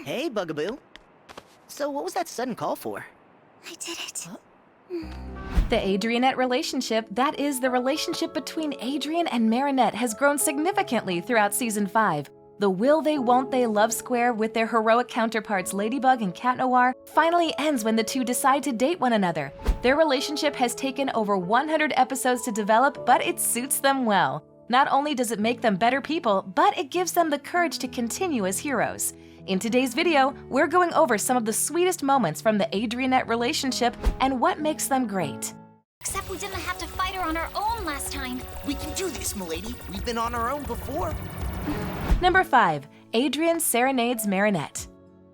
Hey, Bugaboo. So what was that sudden call for? I did it. Huh? The Adrienette relationship, that is, the relationship between Adrien and Marinette, has grown significantly throughout Season 5. The will they won't they love square with their heroic counterparts Ladybug and Cat Noir finally ends when the two decide to date one another. Their relationship has taken over 100 episodes to develop, but it suits them well. Not only does it make them better people, but it gives them the courage to continue as heroes. In today's video, we're going over some of the sweetest moments from the Adrienette relationship and what makes them great. Except we didn't have to fight her on our own last time. We can do this, m'lady. We've been on our own before. Number 5. Adrien serenades Marinette.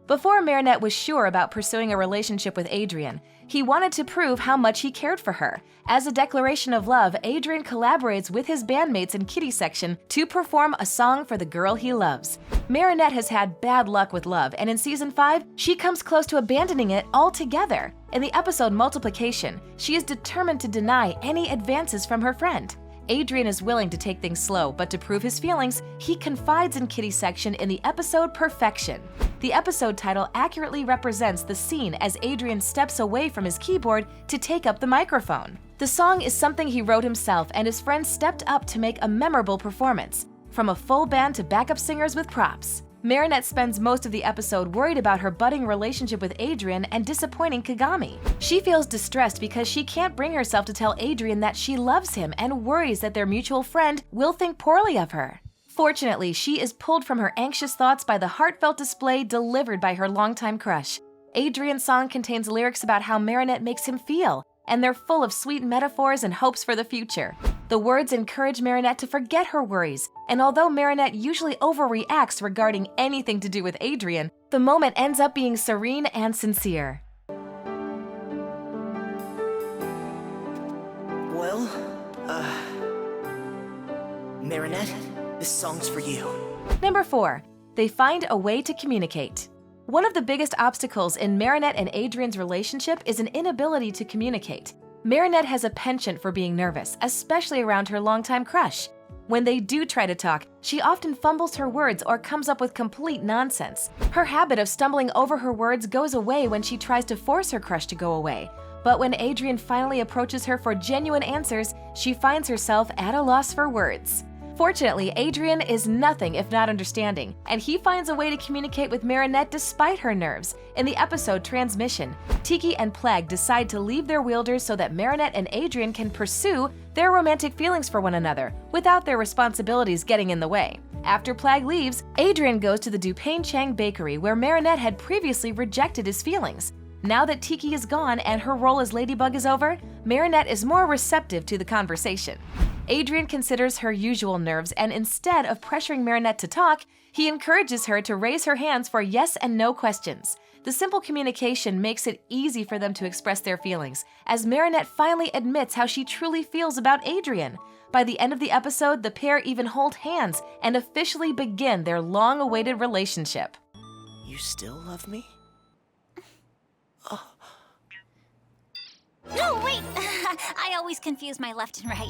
Before Marinette was sure about pursuing a relationship with Adrien, he wanted to prove how much he cared for her. As a declaration of love, Adrien collaborates with his bandmates in Kitty Section to perform a song for the girl he loves. Marinette has had bad luck with love, and in Season 5, she comes close to abandoning it altogether. In the episode Multiplication, she is determined to deny any advances from her friend. Adrien is willing to take things slow, but to prove his feelings, he confides in Kitty Section in the episode Perfection. The episode title accurately represents the scene as Adrien steps away from his keyboard to take up the microphone. The song is something he wrote himself, and his friends stepped up to make a memorable performance, from a full band to backup singers with props. Marinette spends most of the episode worried about her budding relationship with Adrien and disappointing Kagami. She feels distressed because she can't bring herself to tell Adrien that she loves him and worries that their mutual friend will think poorly of her. Fortunately, she is pulled from her anxious thoughts by the heartfelt display delivered by her longtime crush. Adrien's song contains lyrics about how Marinette makes him feel, and they're full of sweet metaphors and hopes for the future. The words encourage Marinette to forget her worries, and although Marinette usually overreacts regarding anything to do with Adrien, the moment ends up being serene and sincere. Well, Marinette, this song's for you. Number 4. They find a way to communicate. One of the biggest obstacles in Marinette and Adrien's relationship is an inability to communicate. Marinette has a penchant for being nervous, especially around her longtime crush. When they do try to talk, she often fumbles her words or comes up with complete nonsense. Her habit of stumbling over her words goes away when she tries to force her crush to go away. But when Adrien finally approaches her for genuine answers, she finds herself at a loss for words. Fortunately, Adrien is nothing if not understanding, and he finds a way to communicate with Marinette despite her nerves. In the episode Transmission, Tiki and Plague decide to leave their wielders so that Marinette and Adrien can pursue their romantic feelings for one another without their responsibilities getting in the way. After Plague leaves, Adrien goes to the Dupain Chang bakery where Marinette had previously rejected his feelings. Now that Tiki is gone and her role as Ladybug is over, Marinette is more receptive to the conversation. Adrien considers her usual nerves, and instead of pressuring Marinette to talk, he encourages her to raise her hands for yes and no questions. The simple communication makes it easy for them to express their feelings, as Marinette finally admits how she truly feels about Adrien. By the end of the episode, the pair even hold hands and officially begin their long-awaited relationship. You still love me? No, wait! I always confuse my left and right.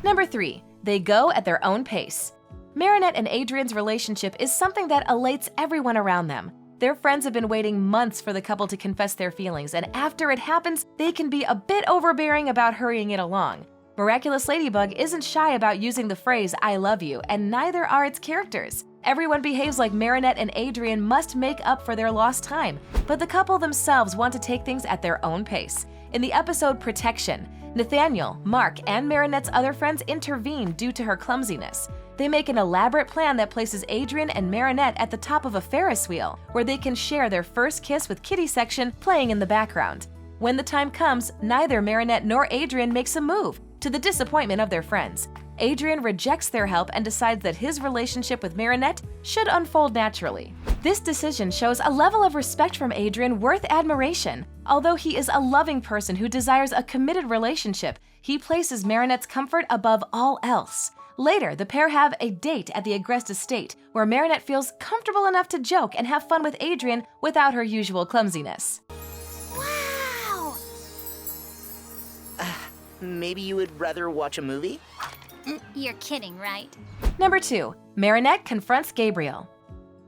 Number 3. They go at their own pace. Marinette and Adrien's relationship is something that elates everyone around them. Their friends have been waiting months for the couple to confess their feelings, and after it happens, they can be a bit overbearing about hurrying it along. Miraculous Ladybug isn't shy about using the phrase, "I love you," and neither are its characters. Everyone behaves like Marinette and Adrien must make up for their lost time, but the couple themselves want to take things at their own pace. In the episode Protection, Nathaniel, Mark, and Marinette's other friends intervene due to her clumsiness. They make an elaborate plan that places Adrien and Marinette at the top of a Ferris wheel, where they can share their first kiss with Kitty Section playing in the background. When the time comes, neither Marinette nor Adrien makes a move, to the disappointment of their friends. Adrien rejects their help and decides that his relationship with Marinette should unfold naturally. This decision shows a level of respect from Adrien worth admiration. Although he is a loving person who desires a committed relationship, he places Marinette's comfort above all else. Later, the pair have a date at the Agreste estate, where Marinette feels comfortable enough to joke and have fun with Adrien without her usual clumsiness. Wow! Maybe you would rather watch a movie? You're kidding, right? Number 2. Marinette confronts Gabriel.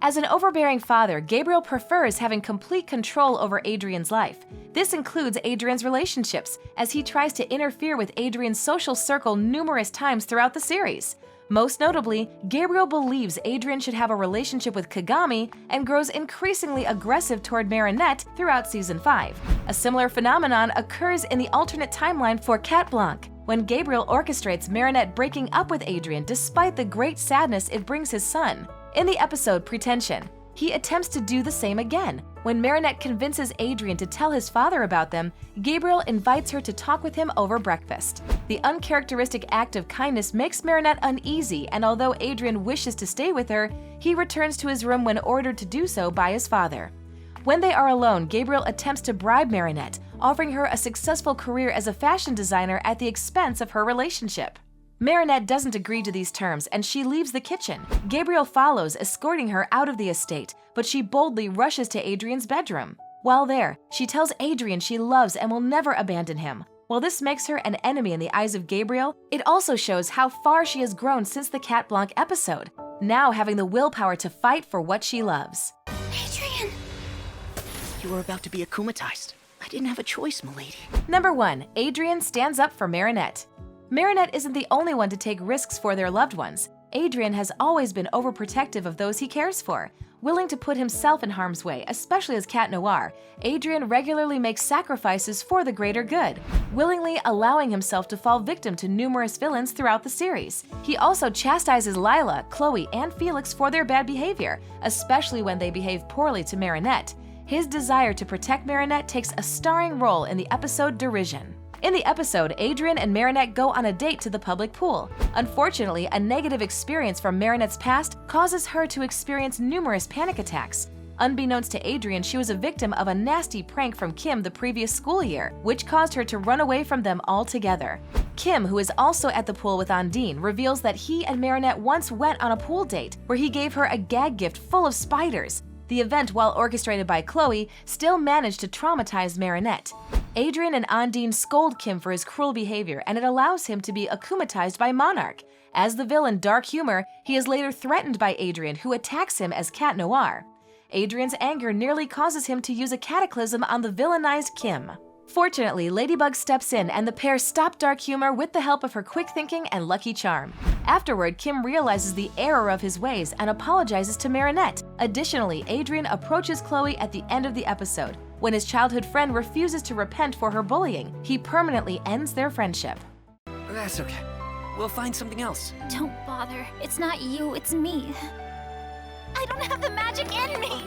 As an overbearing father, Gabriel prefers having complete control over Adrien's life. This includes Adrien's relationships, as he tries to interfere with Adrien's social circle numerous times throughout the series. Most notably, Gabriel believes Adrien should have a relationship with Kagami and grows increasingly aggressive toward Marinette throughout Season 5. A similar phenomenon occurs in the alternate timeline for Cat Blanc, when Gabriel orchestrates Marinette breaking up with Adrien despite the great sadness it brings his son. In the episode Pretension, he attempts to do the same again. When Marinette convinces Adrien to tell his father about them, Gabriel invites her to talk with him over breakfast. The uncharacteristic act of kindness makes Marinette uneasy, and although Adrien wishes to stay with her, he returns to his room when ordered to do so by his father. When they are alone, Gabriel attempts to bribe Marinette, offering her a successful career as a fashion designer at the expense of her relationship. Marinette doesn't agree to these terms, and she leaves the kitchen. Gabriel follows, escorting her out of the estate, but she boldly rushes to Adrien's bedroom. While there, she tells Adrien she loves and will never abandon him. While this makes her an enemy in the eyes of Gabriel, it also shows how far she has grown since the Cat Blanc episode, now having the willpower to fight for what she loves. Adrien! You were about to be akumatized. I didn't have a choice, milady. Number 1. Adrien stands up for Marinette. Marinette isn't the only one to take risks for their loved ones. Adrien has always been overprotective of those he cares for. Willing to put himself in harm's way, especially as Cat Noir, Adrien regularly makes sacrifices for the greater good, willingly allowing himself to fall victim to numerous villains throughout the series. He also chastises Lila, Chloe, and Felix for their bad behavior, especially when they behave poorly to Marinette. His desire to protect Marinette takes a starring role in the episode Derision. In the episode, Adrien and Marinette go on a date to the public pool. Unfortunately, a negative experience from Marinette's past causes her to experience numerous panic attacks. Unbeknownst to Adrien, she was a victim of a nasty prank from Kim the previous school year, which caused her to run away from them altogether. Kim, who is also at the pool with Ondine, reveals that he and Marinette once went on a pool date where he gave her a gag gift full of spiders. The event, while orchestrated by Chloe, still managed to traumatize Marinette. Adrien and Ondine scold Kim for his cruel behavior, and it allows him to be akumatized by Monarch. As the villain Dark Humor, he is later threatened by Adrien, who attacks him as Cat Noir. Adrien's anger nearly causes him to use a cataclysm on the villainized Kim. Fortunately, Ladybug steps in and the pair stop Dark Humor with the help of her quick thinking and lucky charm. Afterward, Kim realizes the error of his ways and apologizes to Marinette. Additionally, Adrien approaches Chloe at the end of the episode. When his childhood friend refuses to repent for her bullying, he permanently ends their friendship. That's okay. We'll find something else. Don't bother. It's not you, it's me. I don't have the magic in me!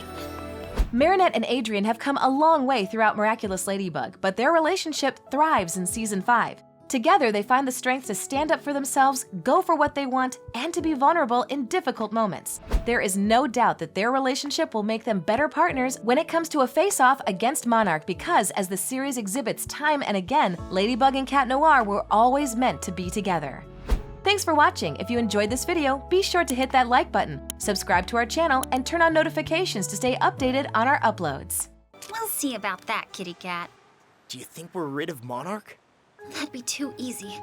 Marinette and Adrien have come a long way throughout Miraculous Ladybug, but their relationship thrives in Season 5. Together, they find the strength to stand up for themselves, go for what they want, and to be vulnerable in difficult moments. There is no doubt that their relationship will make them better partners when it comes to a face-off against Monarch because, as the series exhibits time and again, Ladybug and Cat Noir were always meant to be together. Thanks for watching. If you enjoyed this video, be sure to hit that like button, subscribe to our channel, and turn on notifications to stay updated on our uploads. We'll see about that, kitty cat. Do you think we're rid of Monarch? That'd be too easy.